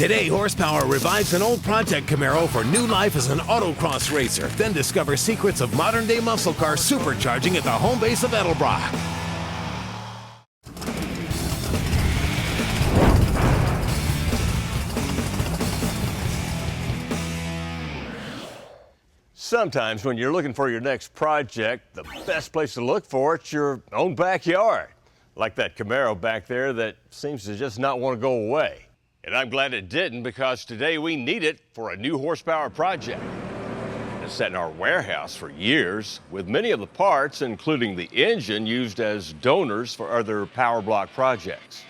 Today, Horsepower revives an old project Camaro for new life as an autocross racer. Then discover secrets of modern-day muscle car supercharging at the home base of Edelbrock. Sometimes when you're looking for your next project, the best place to look for it's your own backyard. Like that Camaro back there that seems to just not want to go away. And I'm glad it didn't, because today we need it for a new horsepower project. It's sat in our warehouse for years, with many of the parts, including the engine, used as donors for other POWERBLOCK projects.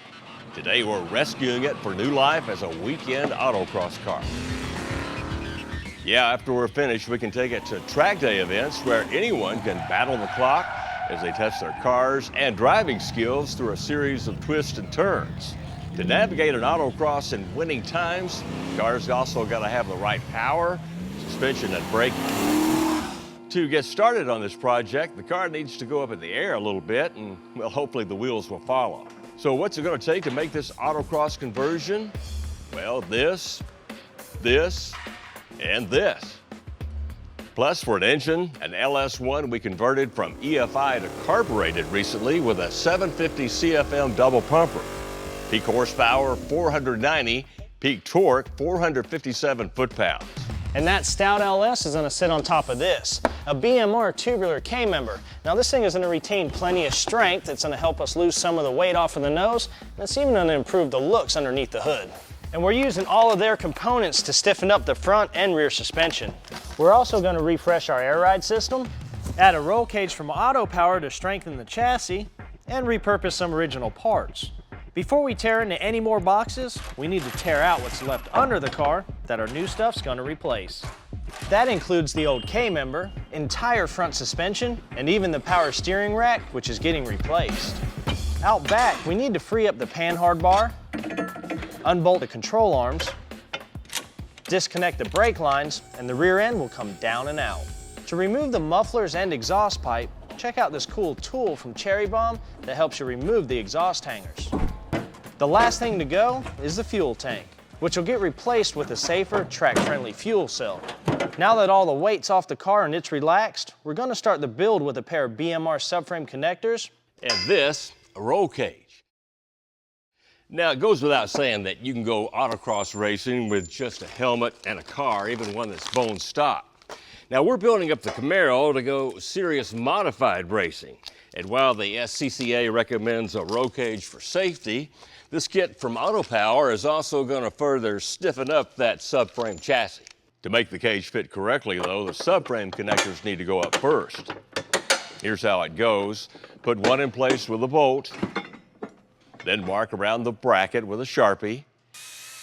Today we're rescuing it for new life as a weekend autocross car. Yeah, after we're finished, we can take it to track day events where anyone can battle the clock as they test their cars and driving skills through a series of twists and turns. To navigate an autocross in winning times, the car's also got to have the right power, suspension, and braking. To get started on this project, the car needs to go up in the air a little bit, and, well, hopefully the wheels will follow. So what's it going to take to make this autocross conversion? Well, this, and this. Plus, for an engine, an LS1 we converted from EFI to carbureted recently with a 750 CFM double pumper. Peak horsepower, 490, peak torque, 457 foot-pounds. And that stout LS is gonna sit on top of this, a BMR tubular K-member. Now this thing is gonna retain plenty of strength. It's gonna help us lose some of the weight off of the nose, and it's even gonna improve the looks underneath the hood. And we're using all of their components to stiffen up the front and rear suspension. We're also going to refresh our air ride system, add a roll cage from Autopower to strengthen the chassis, and repurpose some original parts. Before we tear into any more boxes, we need to tear out what's left under the car that our new stuff's going to replace. That includes the old K-member, entire front suspension, and even the power steering rack, which is getting replaced. Out back, we need to free up the panhard bar, unbolt the control arms, disconnect the brake lines, and the rear end will come down and out. To remove the mufflers and exhaust pipe, check out this cool tool from Cherry Bomb that helps you remove the exhaust hangers. The last thing to go is the fuel tank, which will get replaced with a safer, track-friendly fuel cell. Now that all the weight's off the car and it's relaxed, we're going to start the build with a pair of BMR subframe connectors And this, a roll cage. Now, it goes without saying that you can go autocross racing with just a helmet and a car, even one that's bone stock. Now, we're building up the Camaro to go serious modified racing. And while the SCCA recommends a roll cage for safety, this kit from Autopower is also going to further stiffen up that subframe chassis. To make the cage fit correctly, though, the subframe connectors need to go up first. Here's how it goes. Put one in place with a bolt, then mark around the bracket with a Sharpie.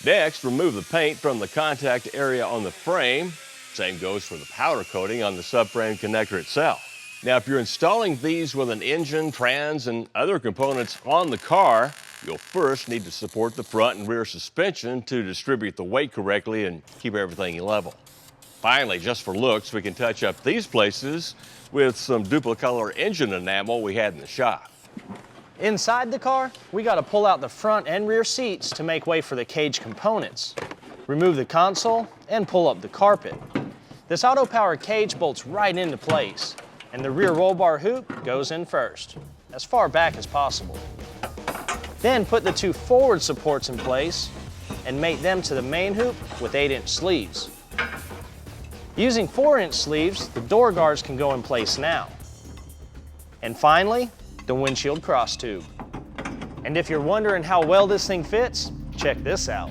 Next, remove the paint from the contact area on the frame. Same goes for the powder coating on the subframe connector itself. Now, if you're installing these with an engine, trans, and other components on the car, you'll first need to support the front and rear suspension to distribute the weight correctly and keep everything level. Finally, just for looks, we can touch up these places with some duplicolor engine enamel we had in the shop. Inside the car, we got to pull out the front and rear seats to make way for the cage components. Remove the console and pull up the carpet. This Autopower cage bolts right into place, and the rear roll bar hoop goes in first, as far back as possible. Then put the two forward supports in place and mate them to the main hoop with 8-inch sleeves. Using 4-inch sleeves, the door guards can go in place now. And finally, the windshield cross tube. And if you're wondering how well this thing fits, check this out.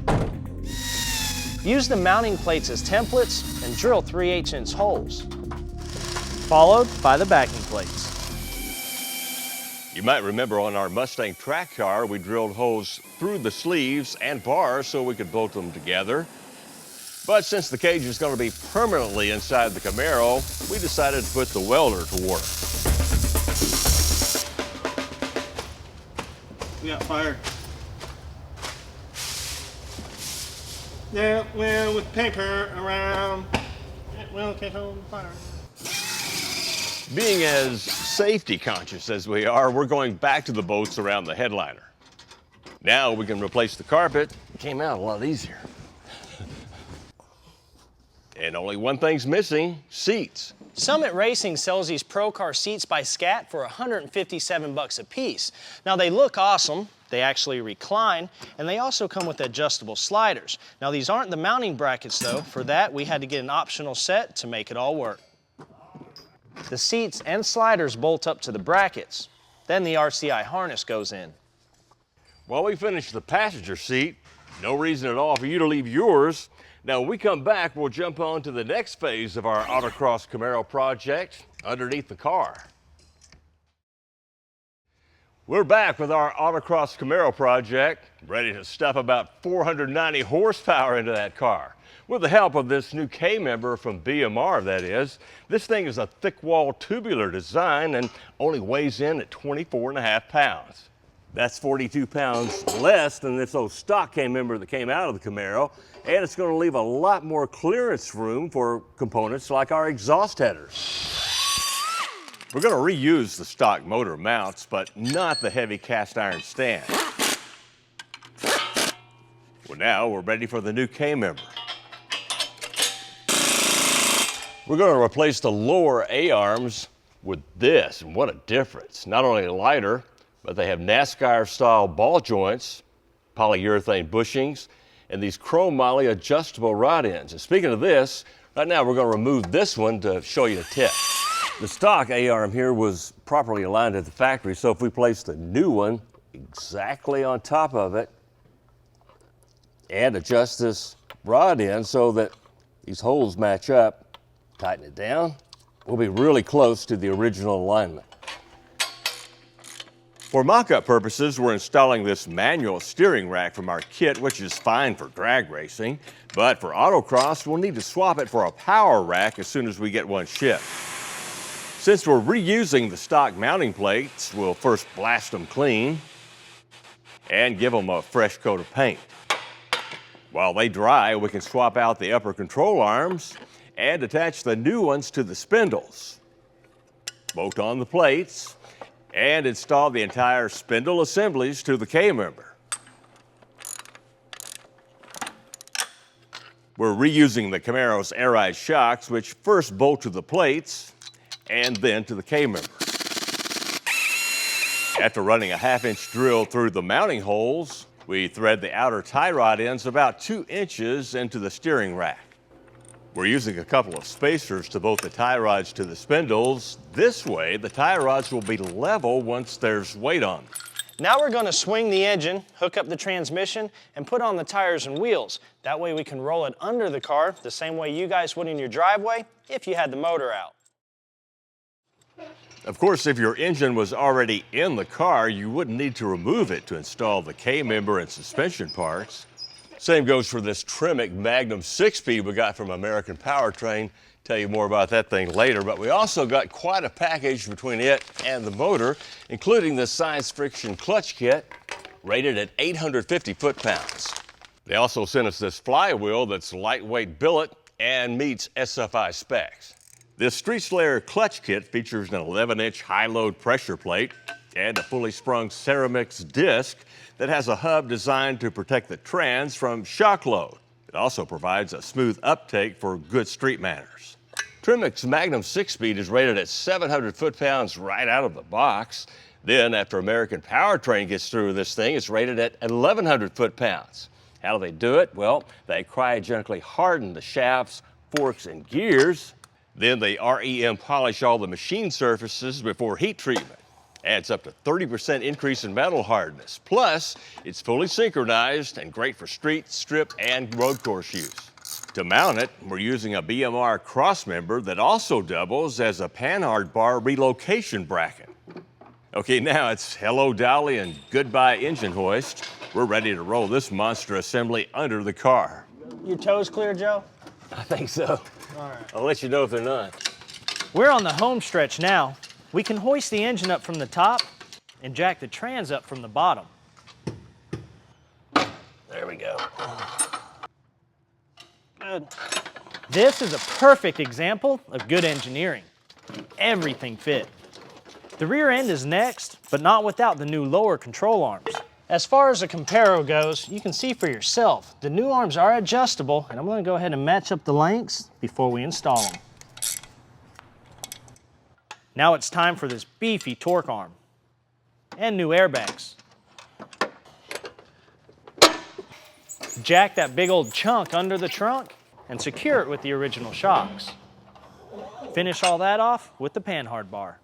Use the mounting plates as templates and drill 3/8-inch holes, followed by the backing plates. You might remember on our Mustang track car, we drilled holes through the sleeves and bars so we could bolt them together. But since the cage is going to be permanently inside the Camaro, we decided to put the welder to work. We got fire. Yeah, well, with paper around, it will catch on fire. Being as safety conscious as we are, we're going back to the bolts around the headliner. Now we can replace the carpet. It came out a lot easier. And only one thing's missing, seats. Summit Racing sells these Pro Car seats by Scat for $157 a piece. Now they look awesome, they actually recline, and they also come with adjustable sliders. Now these aren't the mounting brackets though. For that, we had to get an optional set to make it all work. The seats and sliders bolt up to the brackets. Then the RCI harness goes in. While we finish the passenger seat, no reason at all for you to leave yours. Now, when we come back, we'll jump on to the next phase of our Autocross Camaro project, underneath the car. We're back with our Autocross Camaro project, ready to stuff about 490 horsepower into that car. With the help of this new K-member from BMR, that is. This thing is a thick-wall tubular design and only weighs in at 24.5 pounds. That's 42 pounds less than this old stock K-member that came out of the Camaro, and it's going to leave a lot more clearance room for components like our exhaust headers. We're going to reuse the stock motor mounts, but not the heavy cast iron stand. Well, now we're ready for the new K-member. We're going to replace the lower A-arms with this, and what a difference. Not only lighter, but they have NASCAR-style ball joints, polyurethane bushings, and these chrome moly adjustable rod ends. And speaking of this, right now we're going to remove this one to show you the tip. The stock A-arm here was properly aligned at the factory, so if we place the new one exactly on top of it and adjust this rod end so that these holes match up, tighten it down, we'll be really close to the original alignment. For mock-up purposes, we're installing this manual steering rack from our kit, which is fine for drag racing, but for autocross, we'll need to swap it for a power rack as soon as we get one shipped. Since we're reusing the stock mounting plates, we'll first blast them clean and give them a fresh coat of paint. While they dry, we can swap out the upper control arms and attach the new ones to the spindles. Bolt on the plates and install the entire spindle assemblies to the K-member. We're reusing the Camaro's air ride shocks, which first bolt to the plates and then to the K-member. After running a 1/2-inch drill through the mounting holes, we thread the outer tie rod ends about 2 inches into the steering rack. We're using a couple of spacers to bolt the tie rods to the spindles. This way, the tie rods will be level once there's weight on them. Now we're going to swing the engine, hook up the transmission, and put on the tires and wheels. That way we can roll it under the car the same way you guys would in your driveway if you had the motor out. Of course, if your engine was already in the car, you wouldn't need to remove it to install the K-member and suspension parts. Same goes for this Tremec Magnum 6-speed we got from American Powertrain. Tell you more about that thing later, but we also got quite a package between it and the motor, including the Science Friction clutch kit, rated at 850 foot-pounds. They also sent us this flywheel that's lightweight billet and meets SFI specs. This Street Slayer clutch kit features an 11-inch high-load pressure plate and a fully sprung Ceramix disc that has a hub designed to protect the trans from shock load. It also provides a smooth uptake for good street manners. Tremec's Magnum 6-speed is rated at 700 foot-pounds right out of the box. Then, after American Powertrain gets through with this thing, it's rated at 1,100 foot-pounds. How do they do it? Well, they cryogenically harden the shafts, forks, and gears. Then they REM polish all the machine surfaces before heat treatment. Adds up to 30% increase in metal hardness. Plus, it's fully synchronized and great for street, strip, and road course use. To mount it, we're using a BMR cross member that also doubles as a panhard bar relocation bracket. Okay, now it's hello dolly and goodbye engine hoist. We're ready to roll this monster assembly under the car. Your toes clear, Joe? I think so. All right. I'll let you know if they're not. We're on the home stretch now. We can hoist the engine up from the top and jack the trans up from the bottom. There we go. Good. This is a perfect example of good engineering. Everything fit. The rear end is next, but not without the new lower control arms. As far as the Camaro goes, you can see for yourself, the new arms are adjustable, and I'm going to go ahead and match up the lengths before we install them. Now it's time for this beefy torque arm and new airbags. Jack that big old chunk under the trunk and secure it with the original shocks. Finish all that off with the panhard bar.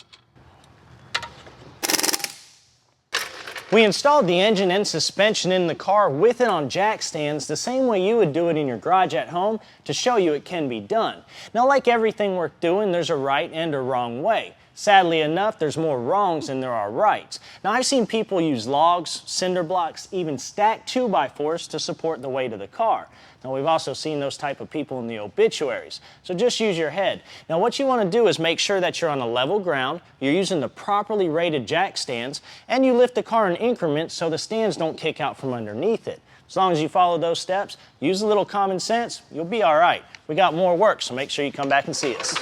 We installed the engine and suspension in the car with it on jack stands the same way you would do it in your garage at home to show you it can be done. Now, like everything worth doing, there's a right and a wrong way. Sadly enough, there's more wrongs than there are rights. Now, I've seen people use logs, cinder blocks, even stacked 2x4s to support the weight of the car. Now, we've also seen those type of people in the obituaries, so just use your head. Now, what you want to do is make sure that you're on a level ground, you're using the properly rated jack stands, and you lift the car in increments so the stands don't kick out from underneath it. As long as you follow those steps, use a little common sense, you'll be all right. We got more work, so make sure you come back and see us.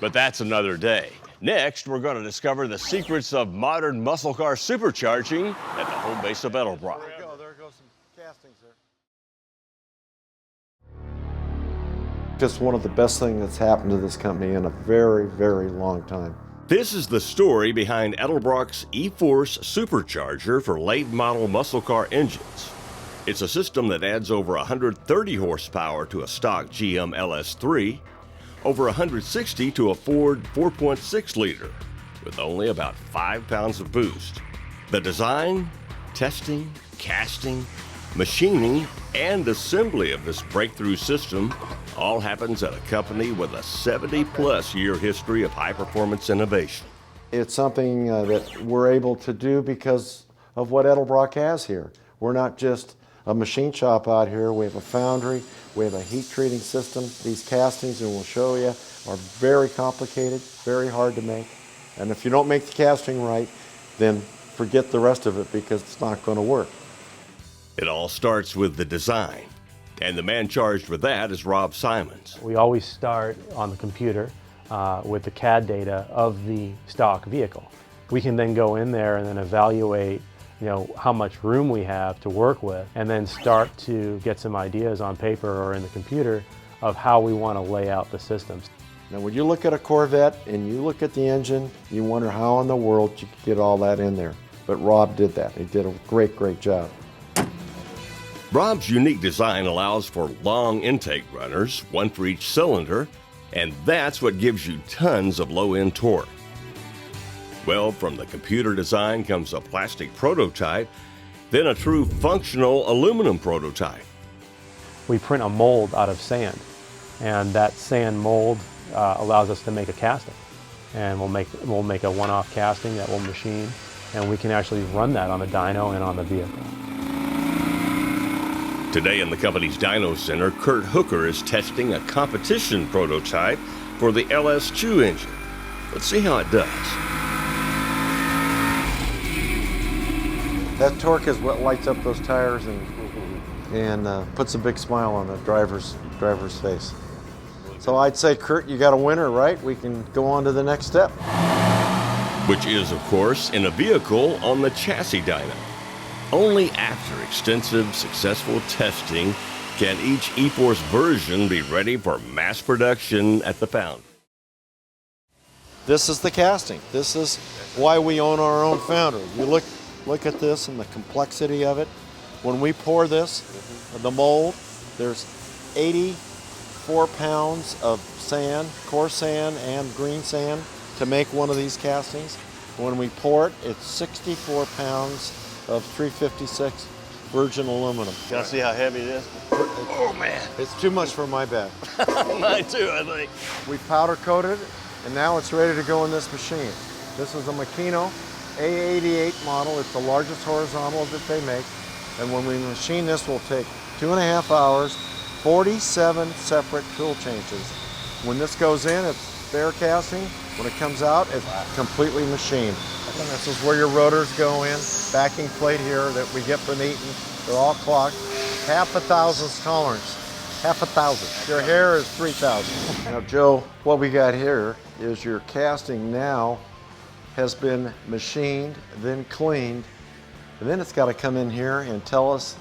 But that's another day. Next, we're going to discover the secrets of modern muscle car supercharging at the home base of Edelbrock. There goes some castings there. Just one of the best things that's happened to this company in a very, very long time. This is the story behind Edelbrock's E-Force Supercharger for late model muscle car engines. It's a system that adds over 130 horsepower to a stock GM LS3, over 160 to a Ford 4.6 liter, with only about 5 pounds of boost. The design, testing, casting, machining, and assembly of this breakthrough system all happens at a company with a 70-plus year history of high-performance innovation. It's something that we're able to do because of what Edelbrock has here. We're not just a machine shop out here. We have a foundry, we have a heat treating system. These castings, and we'll show you, are very complicated, very hard to make. And if you don't make the casting right, then forget the rest of it because it's not going to work. It all starts with the design, and the man charged with that is Rob Simons. We always start on the computer with the CAD data of the stock vehicle. We can then go in there and then evaluate how much room we have to work with, and then start to get some ideas on paper or in the computer of how we want to lay out the systems. Now when you look at a Corvette and you look at the engine, you wonder how in the world you could get all that in there. But Rob did that. He did a great, great job. Rob's unique design allows for long intake runners, one for each cylinder, and that's what gives you tons of low-end torque. Well, from the computer design comes a plastic prototype, then a true functional aluminum prototype. We print a mold out of sand, and that sand mold allows us to make a casting. And we'll make a one-off casting that we'll machine, and we can actually run that on the dyno and on the vehicle. Today in the company's dyno center, Kurt Hooker is testing a competition prototype for the LS2 engine. Let's see how it does. That torque is what lights up those tires and puts a big smile on the driver's face. So I'd say, Kurt, you got a winner, right? We can go on to the next step. Which is, of course, in a vehicle on the chassis dyno. Only after extensive, successful testing can each E-Force version be ready for mass production at the foundry. This is the casting. This is why we own our own foundry. You look at this and the complexity of it. When we pour this, the mold, there's 84 pounds of sand, coarse sand and green sand to make one of these castings. When we pour it, it's 64 pounds of 356 virgin aluminum. Y'all see how heavy it is? Oh man, it's too much for my bag. Mine too, I think. We powder coated it, and now it's ready to go in this machine. This is a Makino A88 model. It's the largest horizontal that they make. And when we machine this, we'll take 2.5 hours, 47 separate tool changes. When this goes in, it's bare casting. When it comes out, it's completely machined. And this is where your rotors go in. Backing plate here that we get from Eaton. They're all clocked. 1/1000 tolerance. 1/1000. Your hair is 3,000. Now, Joe, what we got here is your casting now has been machined, then cleaned, And then it's got to come in here and tell us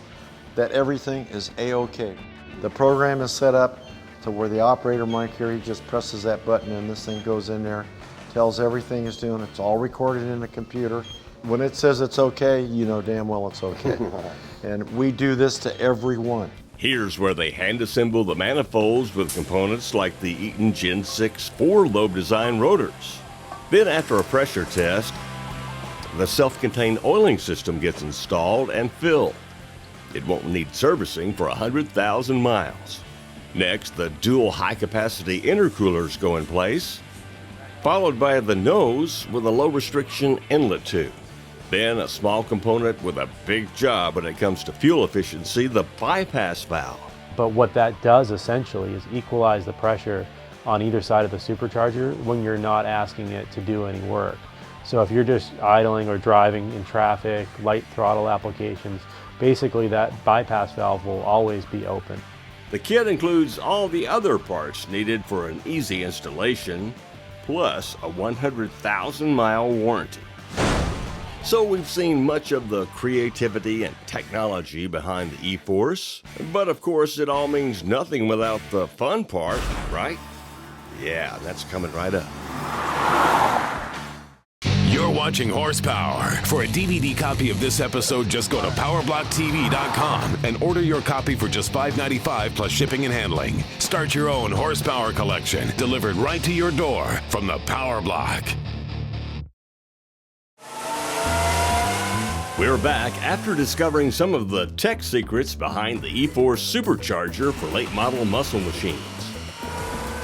that everything is A-OK. The program is set up to where the operator mic here, he just presses that button and this thing goes in there, tells everything it's doing. It's all recorded in the computer. When it says it's okay, you know damn well it's okay. And we do this to everyone. Here's where they hand assemble the manifolds with components like the Eaton Gen 6 4-lobe design rotors. Then after a pressure test, the self-contained oiling system gets installed and filled. It won't need servicing for 100,000 miles. Next, the dual high-capacity intercoolers go in place, followed by the nose with a low-restriction inlet tube. Then a small component with a big job when it comes to fuel efficiency, the bypass valve. But what that does essentially is equalize the pressure on either side of the supercharger when you're not asking it to do any work. So if you're just idling or driving in traffic, light throttle applications, basically that bypass valve will always be open. The kit includes all the other parts needed for an easy installation, plus a 100,000-mile warranty. So we've seen much of the creativity and technology behind the E-Force, but of course it all means nothing without the fun part, right? Yeah, that's coming right up. You're watching Horsepower. For a DVD copy of this episode, just go to PowerBlockTV.com and order your copy for just $5.95 plus shipping and handling. Start your own Horsepower collection, delivered right to your door from the PowerBlock. We're back after discovering some of the tech secrets behind the E-Force Supercharger for late model muscle machines.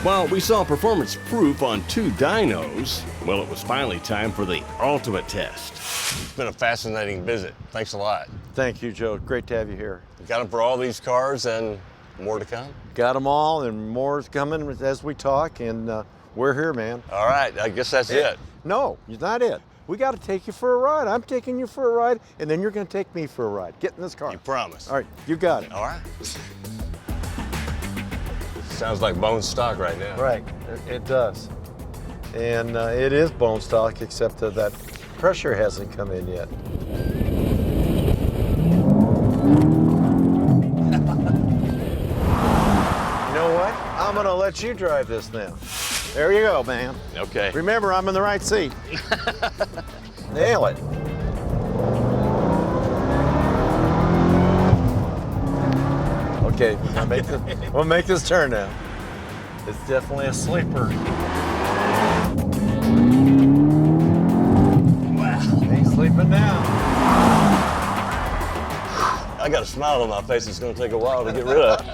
While we saw performance proof on 2 dynos, well, it was finally time for the ultimate test. It's been a fascinating visit. Thanks a lot. Thank you, Joe. Great to have you here. You got them for all these cars and more to come? Got them all, and more is coming as we talk, and we're here, man. All right, I guess that's it. No, it's not it. We got to take you for a ride. I'm taking you for a ride, and then you're going to take me for a ride. Get in this car. You promise? All right, you got it. All right. Sounds like bone stock right now. Right, it does. And it is bone stock, except that pressure hasn't come in yet. You know what? I'm going to let you drive this now. There you go, man. Okay. Remember, I'm in the right seat. Nail it. Okay, we'll make this turn now. It's definitely a sleeper. Wow. Ain't sleeping now. I got a smile on my face it's going to take a while to get rid of.